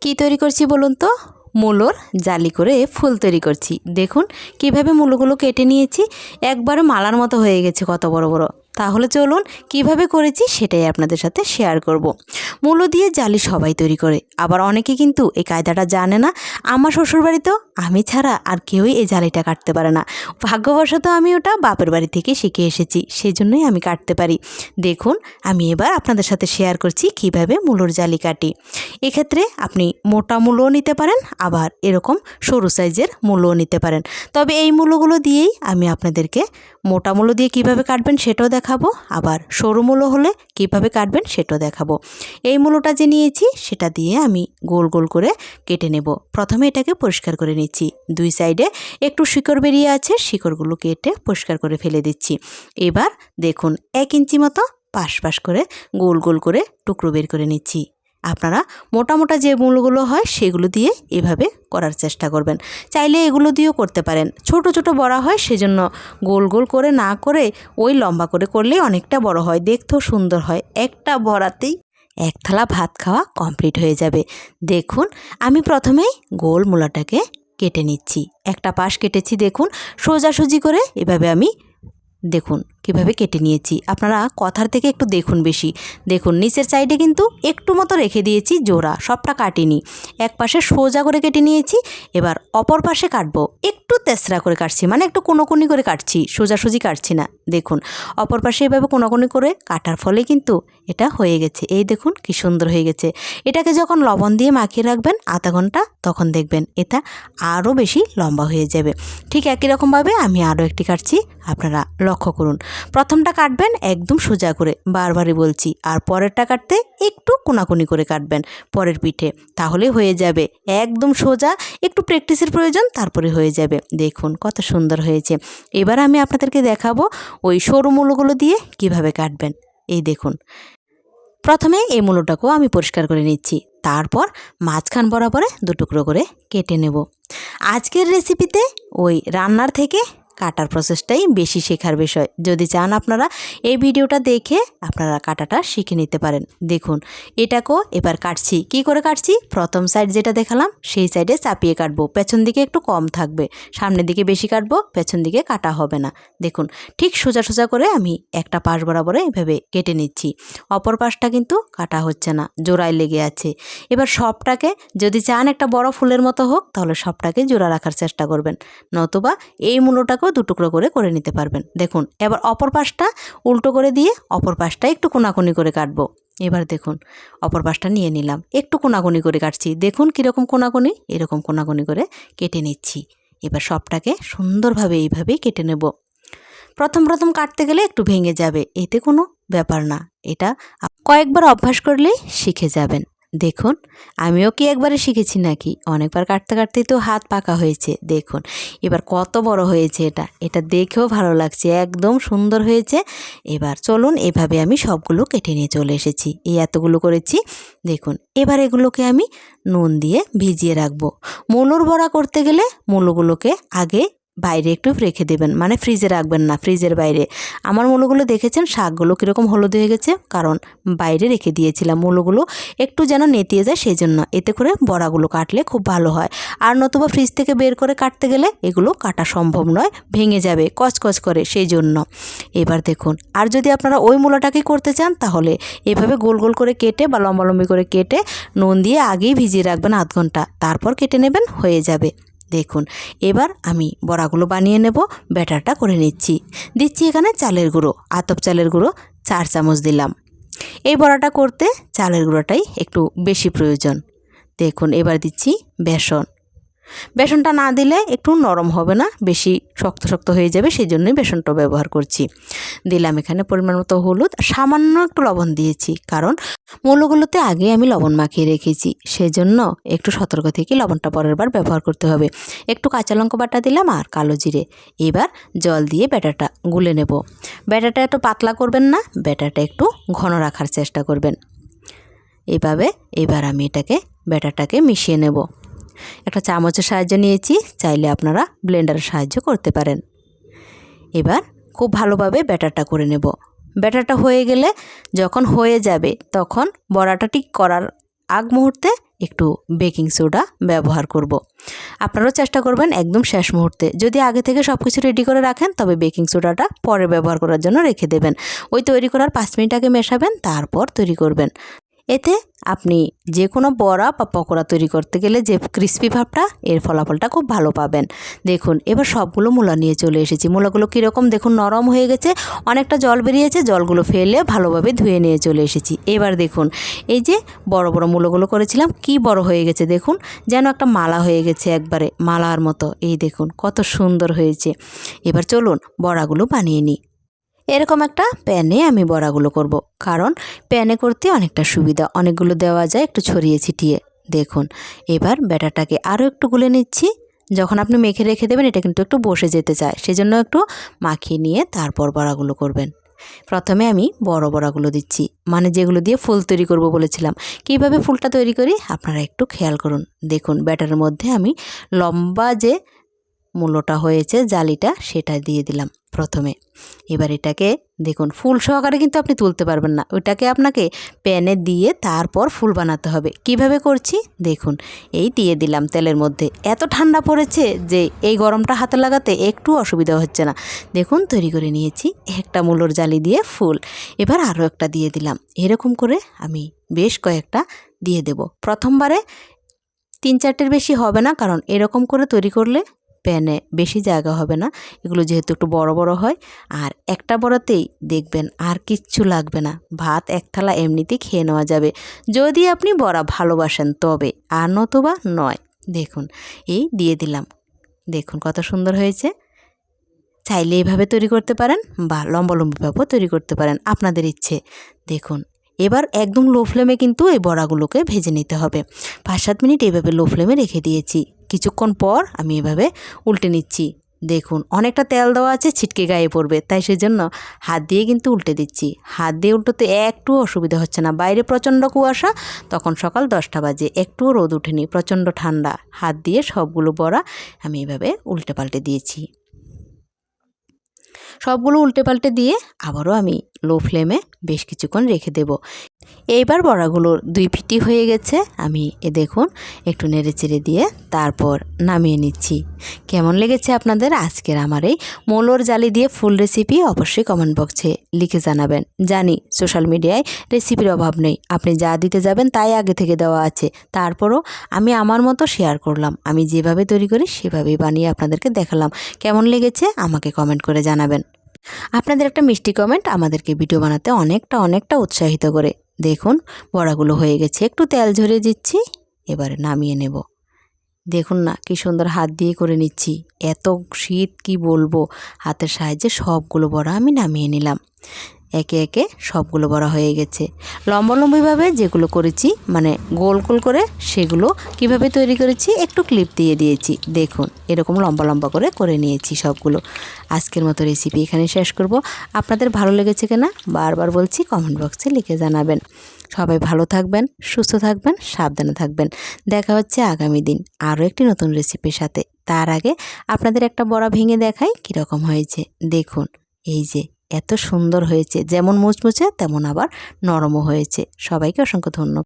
কি তৈরি করছি বলুন তো? মূলোর জালি করে ফুল তৈরি করছি। দেখুন কিভাবে মূলোগুলো কেটে নিয়েছি, একবারে মালার মতো হয়ে গেছে কত বড় বড়। তাহলে চলুন কিভাবে করেছি সেটাই আপনাদের সাথে শেয়ার করব। মূলো দিয়ে জালি সবাই তৈরি করে, আবার অনেকে কিন্তু এই কায়দাটা জানে না। আমার শ্বশুরবাড়িতেও আমি ছাড়া আর কেউই এই জালিটা কাটতে পারে না। ভাগ্যবশত আমি ওটা বাপের বাড়ি থেকে শিখে এসেছি, সেই জন্যই আমি কাটতে পারি। দেখুন আমি এবার আপনাদের সাথে শেয়ার করছি কিভাবে মূলোর জালি কাটি। এক্ষেত্রে আপনি মোটা মূলও নিতে পারেন, আবার এরকম সরু সাইজের মূলও নিতে পারেন। তবে এই মূলগুলো দিয়েই আমি আপনাদেরকে মোটা মূলো দিয়ে কিভাবে কাটবেন সেটাও দেখাবো, আবার সরু মূলো হলে কিভাবে কাটবেন সেটাও দেখাবো। এই মূলোটা যে নিয়েছি সেটা দিয়ে আমি গোল গোল করে কেটে নেব। প্রথমে এটাকে পরিষ্কার করে নিচ্ছি। দুই সাইডে একটু শিকড় বেরিয়ে আছে, শিকড়গুলো কেটে পরিষ্কার করে ফেলে দিচ্ছি। এবার দেখুন 1 ইঞ্চি মতো পাশ পাশ করে গোল গোল করে টুকরো বের করে নিচ্ছি। আপনারা মোটা মোটা যে মূলগুলো হয় সেগুলো দিয়ে এভাবে করার চেষ্টা করবেন। চাইলে এগুলো দিয়েও করতে পারেন, ছোট ছোট বড়া হয় সেজন্য গোল গোল করে না করে ওই লম্বা করে করলে অনেকটা বড় হয়, দেখতেও সুন্দর হয়। একটা বড়াতেই এক থালা ভাত খাওয়া কমপ্লিট হয়ে যাবে। দেখুন আমি প্রথমেই গোল মূলাটাকে কেটে নিচ্ছি। একটা পাশ কেটেছি, দেখুন সোজাসুজি করে এভাবে আমি দেখুন কিভাবে কেটে নিয়েছি। আপনারা কথার থেকে একটু দেখুন বেশি। দেখুন নিচের সাইডে কিন্তু একটু মতো রেখে দিয়েছি জোড়া, সবটা কাটিনি। এক পাশে সোজা করে কেটে নিয়েছি। এবার অপর পাশে কাটবো, একটু তেসরা করে কাটছি, মানে একটু কোনোকুনি করে কাটছি, সোজাসুজি কাটছি না। দেখুন অপর পাশে এভাবে কোনোকুনি করে কাটার ফলে কিন্তু এটা হয়ে গেছে। এই দেখুন কি সুন্দর হয়ে গেছে। এটাকে যখন লবণ দিয়ে মাখিয়ে রাখবেন আধা ঘন্টা, তখন দেখবেন এটা আরও বেশি লম্বা হয়ে যাবে। ঠিক একই রকমভাবে আমি আরও একটি কাটছি, আপনারা লক্ষ্য করুন। প্রথমটা কাটবেন একদম সোজা করে, বারবারই বলছি, আর পরেরটা কাটতে একটু কোনাকুনি করে কাটবেন পরের পিঠে, তাহলে হয়ে যাবে একদম সোজা। একটু প্র্যাকটিসের প্রয়োজন, তারপরে হয়ে যাবে। দেখুন কত সুন্দর হয়েছে। এবার আমি আপনাদেরকে দেখাবো ওই সরু মূলগুলো দিয়ে কিভাবে কাটবেন। এই দেখুন প্রথমে এই মূলটাকেও আমি পরিষ্কার করে নিচ্ছি, তারপর মাঝখান বরাবরে 2 টুকরো করে কেটে নেব। আজকের রেসিপিতে ওই রান্নার থেকে কাটার প্রসেসটাই বেশি শেখার বিষয়। যদি চান আপনারা এই ভিডিওটা দেখে আপনারা কাটাটা শিখে নিতে পারেন। দেখুন এটাকেও এবার কাটছি। কি করে কাটছি? প্রথম সাইড যেটা দেখালাম সেই সাইডে চাপিয়ে কাটবো, পেছন দিকে একটু কম থাকবে, সামনের দিকে বেশি কাটবো, পেছন দিকে কাটা হবে না। দেখুন ঠিক সোজা সোজা করে আমি একটা পাশ বরাবরে এভাবে কেটে নিচ্ছি। অপর পাশটা কিন্তু কাটা হচ্ছে না, জোড়ায় লেগে আছে। এবার সবটাকে যদি চান একটা বড় ফুলের মতো হোক, তাহলে সবটাকে জোড়া রাখার চেষ্টা করবেন, নতুবা এই মূলটাকেও 2 টুকরো করে নিতে পারবেন। দেখুন এবার অপর পাশটা উল্টো করে দিয়ে অপর পাশটা একটু কোনাকুনি করে কাটবো। এবার দেখুন অপর পাশটা নিয়ে নিলাম, একটু কোনাকুনি করে কাটছি। দেখুন কীরকম কোনাকুনি, এরকম কোনাকুনি করে কেটে নিচ্ছি। এবার সবটাকে সুন্দরভাবে এইভাবেই কেটে নেব। প্রথম প্রথম কাটতে গেলে একটু ভেঙে যাবে, এতে কোনো ব্যাপার না, এটা কয়েকবার অভ্যাস করলেই শিখে যাবেন। দেখুন আমিও কি একবারে শিখেছি নাকি, অনেকবার কাটতে কাটতেই তো হাত পাকা হয়েছে। দেখুন এবার কত বড় হয়েছে, এটা দেখেও ভালো লাগছে, একদম সুন্দর হয়েছে। এবার চলুন এভাবে আমি সবগুলো কেটে নিয়ে চলে এসেছি। এই এতগুলো করেছি। দেখুন এবার এগুলোকে আমি নুন দিয়ে ভিজিয়ে রাখবো। মূলোর বড়া করতে গেলে মূলোগুলোকে আগে বাইরে একটু রেখে দেবেন, মানে ফ্রিজে রাখবেন না, ফ্রিজের বাইরে। আমার মূলোগুলো দেখেছেন শাকগুলো কীরকম হলুদ হয়ে গেছে, কারণ বাইরে রেখে দিয়েছিলাম। মূলোগুলো একটু যেন নেতিয়ে যায় সেই জন্য, এতে করে বড়াগুলো কাটলে খুব ভালো হয়। আর নতুবা ফ্রিজ থেকে বের করে কাটতে গেলে এগুলো কাটা সম্ভব নয়, ভেঙে যাবে কচকচ করে, সেই জন্য। এবার দেখুন আর যদি আপনারা ওই মূলাটাকে করতে চান, তাহলে এভাবে গোল গোল করে কেটে বা লম্বালম্বি করে কেটে নুন দিয়ে আগেই ভিজিয়ে রাখবেন আধ ঘন্টা, তারপর কেটে নেবেন, হয়ে যাবে। দেখুন এবার আমি বড়াগুলো বানিয়ে নেব। ব্যাটারটা করে দিচ্ছি এখানে চালের গুঁড়ো, আতপ চালের গুঁড়ো 4 চামচ দিলাম। এই বড়াটা করতে চালের গুঁড়োটাই একটু বেশি প্রয়োজন। দেখুন এবার দিচ্ছি বেসন। বেসনটা না দিলে একটু নরম হবে না, বেশি শক্ত শক্ত হয়ে যাবে, সেই জন্যই বেসনটা ব্যবহার করছি। দিলাম এখানে পরিমাণ মতো হলুদ, সামান্য একটু লবণ দিয়েছি, কারণ মূলগুলোতে আগে আমি লবণ মাখিয়ে রেখেছি, সেজন্য একটু সতর্ক থেকে লবণটা পরের বার ব্যবহার করতে হবে। একটু কাঁচা লঙ্কা বাটা দিলাম আর কালো জিরে। এবার জল দিয়ে ব্যাটারটা গুলে নেব। ব্যাটারটা একটু পাতলা করবেন না, ব্যাটারটা একটু ঘন রাখার চেষ্টা করবেন। এবার আমি ব্যাটারটাকে মিশিয়ে নেব। একটা চামচের সাহায্য নিয়েছি, চাইলে আপনারা ব্লেন্ডারের সাহায্য করতে পারেন। এবার খুব ভালোভাবে ব্যাটারটা করে নেব। ব্যাটারটা হয়ে গেলে, যখন হয়ে যাবে, তখন বড়াটা ঠিক করার আগ মুহূর্তে একটু বেকিং সোডা ব্যবহার করব। আপনারাও চেষ্টা করবেন একদম শেষ মুহূর্তে, যদি আগে থেকে সব কিছু রেডি করে রাখেন তবে বেকিং সোডাটা পরে ব্যবহার করার জন্য রেখে দেবেন। ওই তৈরি করার 5 মিনিট আগে মেশাবেন, তারপর তৈরি করবেন। এতে আপনি যে কোনো বড়া বা পকোড়া তৈরি করতে গেলে যে ক্রিস্পি ভাবটা, এর ফলাফলটা খুব ভালো পাবেন। দেখুন এবার সবগুলো মূলা নিয়ে চলে এসেছি। মূলাগুলো কীরকম দেখুন নরম হয়ে গেছে, অনেকটা জল বেরিয়েছে, জলগুলো ফেলে ভালোভাবে ধুয়ে নিয়ে চলে এসেছি। এবার দেখুন এই যে বড় বড় মূলাগুলো করেছিলাম কি বড় হয়ে গেছে, দেখুন যেন একটা মালা হয়ে গেছে, একবারে মালার মতো। এই দেখুন কত সুন্দর হয়েছে। এবার চলুন বড়াগুলো বানিয়ে নিই। এরকম একটা প্যানে আমি বড়াগুলো করব, কারণ প্যানে করতে অনেকটা সুবিধা, অনেকগুলো দেওয়া যায় একটু ছড়িয়ে ছিটিয়ে। দেখুন এবার ব্যাটারটাকে আরও একটু গুলে নিচ্ছি। যখন আপনি মেখে রেখে দেবেন এটা কিন্তু একটু বসে যেতে চায়, সেজন্য একটু মাখিয়ে নিয়ে তারপর বড়াগুলো করবেন। প্রথমে আমি বড় বড়াগুলো দিচ্ছি, মানে যেগুলো দিয়ে ফুল তৈরি করব বলেছিলাম। কীভাবে ফুলটা তৈরি করি আপনারা একটু খেয়াল করুন। দেখুন ব্যাটারের মধ্যে আমি লম্বা যে মূলোটা হয়েছে জালিটা সেটা দিয়ে দিলাম প্রথমে। এবার এটাকে দেখুন ফুল সহকারে কিন্তু আপনি তুলতে পারবেন না, ওইটাকে আপনাকে প্যানে দিয়ে তারপর ফুল বানাতে হবে। কিভাবে করছি দেখুন, এই দিয়ে দিলাম তেলের মধ্যে। এত ঠান্ডা পড়েছে যে এই গরমটা হাতে লাগাতে একটু অসুবিধা হচ্ছে না। দেখুন তৈরি করে নিয়েছি একটা মূলোর জালি দিয়ে ফুল। এবার আরও একটা দিয়ে দিলাম। এরকম করে আমি বেশ কয়েকটা দিয়ে দেব। প্রথমবারে 3-4টের বেশি হবে না, কারণ এরকম করে তৈরি করলে প্যানে বেশি জায়গা হবে না। এগুলো যেহেতু একটু বড় বড় হয়, আর একটা বড়াতেই দেখবেন আর কিচ্ছু লাগবে না, ভাত এক থালা এমনিতেই খেয়ে নেওয়া যাবে, যদি আপনি বড়া ভালোবাসেন তবে, আর নতুবা নয়। দেখুন এই দিয়ে দিলাম। দেখুন কত সুন্দর হয়েছে। চাইলে এইভাবে তৈরি করতে পারেন বা লম্বা লম্বিভাবেও তৈরি করতে পারেন, আপনাদের ইচ্ছে। দেখুন এবার একদম লো ফ্লেমে কিন্তু এই বড়াগুলোকে ভেজে নিতে হবে। 5-7 মিনিট এইভাবে লো ফ্লেমে রেখে দিয়েছি। কিছুক্ষণ পর আমি এভাবে উল্টে নিচ্ছি। দেখুন অনেকটা তেল দেওয়া আছে, ছিটকে গায়ে পড়বে, তাই সেজন্য হাত দিয়ে কিন্তু উল্টে দিচ্ছি। হাত দিয়ে উল্টোতে একটু অসুবিধা হচ্ছে না। বাইরে প্রচণ্ড কুয়াশা, তখন সকাল 10টা বাজে, একটুও রোদ ওঠেনি, প্রচণ্ড ঠান্ডা। হাত দিয়ে সবগুলো বড়া আমি এভাবে উল্টে পাল্টে দিয়েছি। সবগুলো উল্টে পাল্টে দিয়ে আবারও আমি লো ফ্লেমে বেশ কিছুক্ষণ রেখে দেব। এইবার বড়াগুলো 2 পিঠি হয়ে গেছে, আমি দেখুন একটু নেড়ে চেড়ে দিয়ে তারপর নামিয়ে নিচ্ছি। কেমন লেগেছে আপনাদের আজকের আমার এই মূলোর জালি দিয়ে ফুল রেসিপি অবশ্যই কমেন্ট বক্সে লিখে জানাবেন। জানি সোশ্যাল মিডিয়ায় রেসিপির অভাব নেই, আপনি যা দিতে যাবেন তাই আগে থেকে দেওয়া আছে, তারপরও আমি আমার মতো শেয়ার করলাম। আমি যেভাবে তৈরি করি সেভাবেই বানিয়ে আপনাদেরকে দেখালাম। কেমন লেগেছে আমাকে কমেন্ট করে জানাবেন। আপনাদের একটা মিষ্টি কমেন্ট আমাদেরকে ভিডিও বানাতে অনেকটা উৎসাহিত করে। দেখুন বড়াগুলো হয়ে গেছে, একটু তেল ঝরিয়ে দিচ্ছি, এবারে নামিয়ে নেব। দেখুন না কি সুন্দর হাত দিয়ে করে নিচ্ছি, এত শীত কি বলবো। হাতের সাহায্যে সবগুলো বড়া আমি নামিয়ে নিলাম। একে একে সবগুলো বড়া হয়ে গেছে। লম্বাভাবে যেগুলো করেছি, মানে গোল গোল করে, সেগুলো কিভাবে তৈরি করেছি একটু ক্লিপ দিয়ে দিয়েছি। দেখুন এরকম লম্বা করে করে নিয়েছি সবগুলো। আজকের মতো রেসিপি এখানে শেষ করব। আপনাদের ভালো লেগেছে কিনা বারবার বলছি কমেন্ট বক্সে লিখে জানাবেন। সবাই ভালো থাকবেন, সুস্থ থাকবেন, সাবধানে থাকবেন। দেখা হচ্ছে আগামী দিন আরও একটি নতুন রেসিপির সাথে। তার আগে আপনাদের একটা বড়া ভেঙে দেখাই কীরকম হয়েছে। দেখুন এই যে এত সুন্দর হয়েছে, যেমন মুচমুচে তেমন আবার নরমও হয়েছে। সবাইকে অসংখ্য ধন্যবাদ।